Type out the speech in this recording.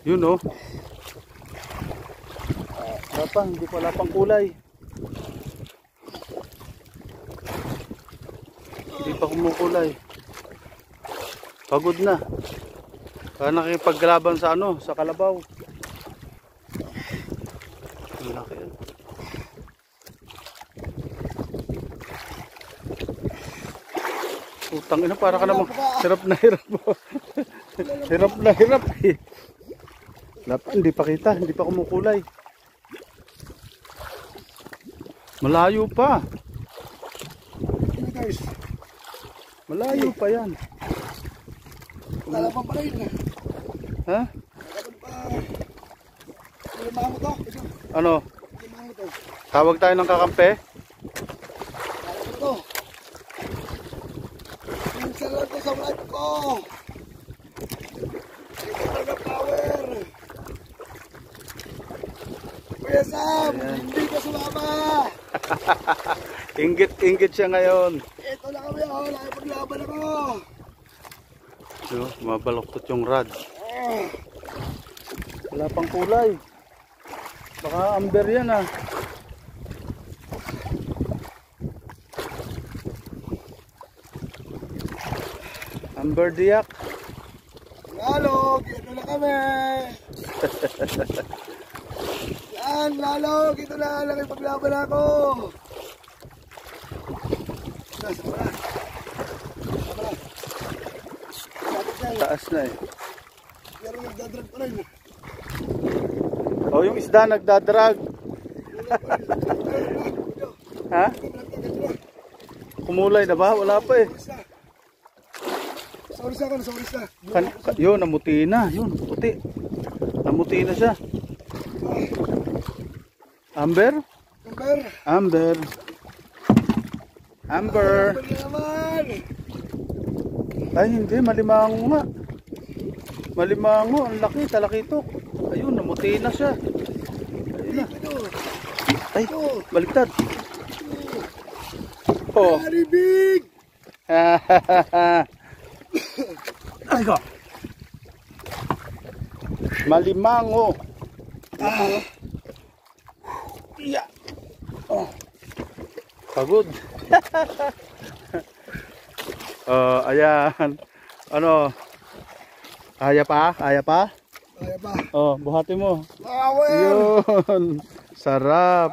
Yun oh. Wala pa, hindi pa, wala pang kulay. Hindi pa kumukulay. Pagod na. Kaya nakipaglaban sa ano, sa kalabaw. Ang laki yan. Utang ina, para ka namang hirap na hirap mo. Hirap na hirap eh. Hindi pa kita, hindi pa kumukulay. Malayo pa. Malayo pa yan. Wala pa rin. Ha? Limango to. Ano? Limango to. Tawag tayo ng kakampi? Ito. Minsan lang to sa life ko. Ito talaga power. Kuya Sam, hindi ka sumama. Inggit siya ngayon. Ito na kami, oh. Nakipaglaban ako. So, mabaloktot yung rod. Wala pang kulay. Baka amber yan ah. Amber diyak. Lalog, ito na kami. Yan, lalog, ito na. Nakipaglaban ako. Taas na eh. Pero nagdadrag pa rin. Oh, yung isda nagdadrag. Ha? Kumulay na ba? Wala pa eh. Sauris na. Yun, namuti na. Yun, puti. Namuti na siya. Amber? Amber. Amber. Ay, hindi. Malimango nga. Malimango. Ang laki. Talakitok. Ayun, namuti na siya. Ayun na. Ay, baliktad. Oh. Big. Ay ko. Malimango. Yeah. Oh. Pagod. Ayan. Ano? Kaya pa? Kaya pa. Oh, buhati mo. Power. Yun. Sarap.